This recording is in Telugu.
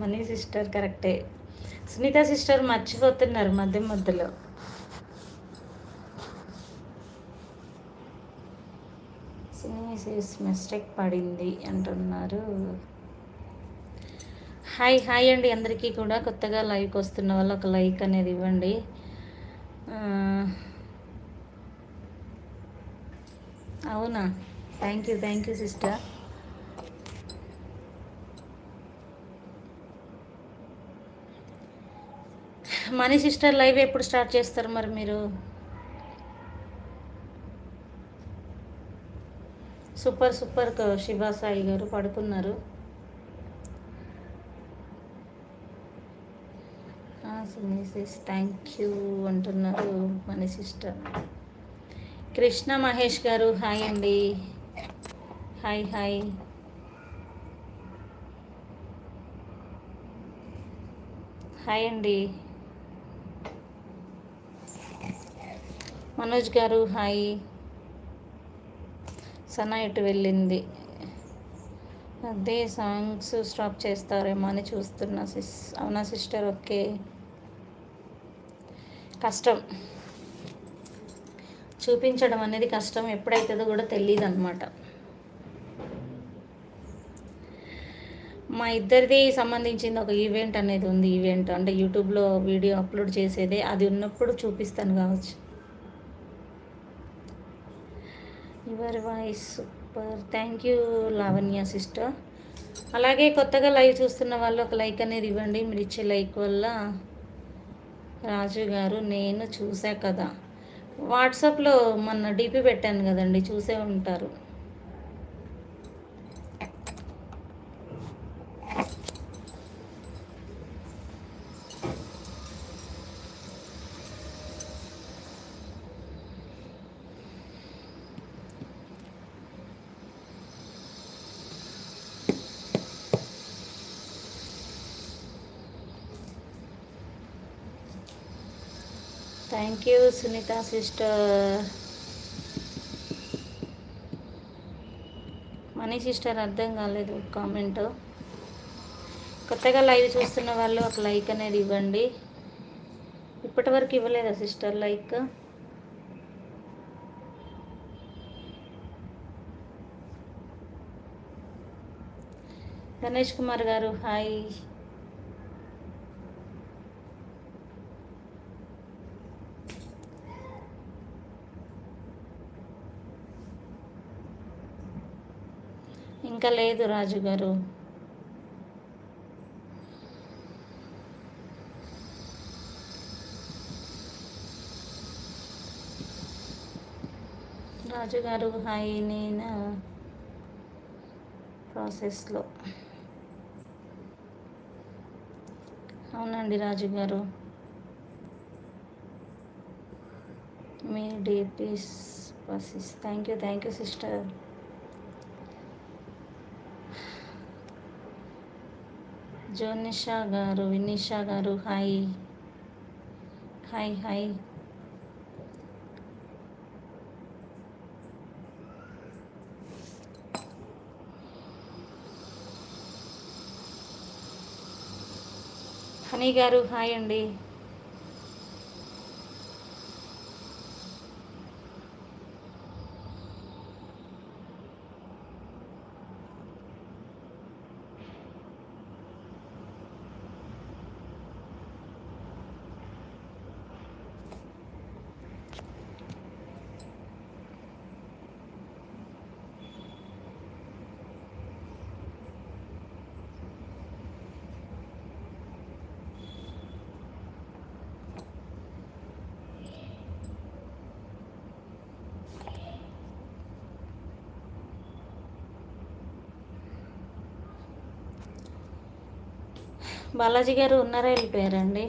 మనీ సిస్టర్ కరెక్టే. సునీత సిస్టర్ మర్చిపోతున్నారు మధ్య మధ్యలో. మిస్టేక్ పడింది అంటున్నారు. హాయ్ హాయ్ అండి అందరికీ కూడా. కొత్తగా లైవ్కి వస్తున్న వాళ్ళు ఒక లైక్ అనేది ఇవ్వండి. అవునా, thank you sister. Mani sister live ఎప్పుడు స్టార్ట్ చేస్తారు మరి మీరు? సూపర్ సూపర్ శివ సాయి గారు పడుకున్నారు. థ్యాంక్ యూ అంటున్నారు మనీ సిస్టర్. కృష్ణ మహేష్ గారు హాయ్ అండి. Hi hi. హాయ్ అండి. మనోజ్ గారు హాయ్. సనా ఎటు వెళ్ళింది? అదే సాంగ్స్ స్టాప్ చేస్తారేమో అని చూస్తున్నా అవునా సిస్టర్? ఓకే. కష్టం, చూపించడం అనేది కష్టం, ఎప్పుడైతుందో కూడా తెలియదు అనమాట. మా ఇద్దరిది సంబంధించింది ఒక ఈవెంట్ అనేది ఉంది. ఈవెంట్ అంటే యూట్యూబ్లో వీడియో అప్లోడ్ చేసేదే, అది ఉన్నప్పుడు చూపిస్తాను కావచ్చు. Your voice super, thank you Lavanya sister. అలాగే కొత్తగా లైవ్ చూస్తున్న వాళ్ళు ఒక లైక్ అనేది ఇవ్వండి. మీరు ఇచ్చే లైక్ వల్ల. రాజు గారు నేను చూసా కదా, వాట్సాప్లో మొన్న డీపీ పెట్టాను కదండి, చూసే ఉంటారు. Thank you Sunitha sister. Mani sister అర్థం కాలేదు కామెంట్. కొత్తగా లైవ్ చూస్తున్న వాళ్ళు ఒక లైక్ అనేది ఇవ్వండి. ఇప్పటి వరకు ఇవ్వలేదా సిస్టర్ లైక్? గణేష్ కుమార్ గారు హాయ్. ఇంకా లేదు రాజు గారు. రాజు గారు హాయ్. నేను ప్రాసెస్లో. అవునండి రాజు గారు. మీ DPs process. Thank you sister. Jonisha garu, Vinisha garu hi hi hi. Honey garu hi అండి. బాలాజీ గారు ఉన్నారా, వెళ్ళిపోయారండి?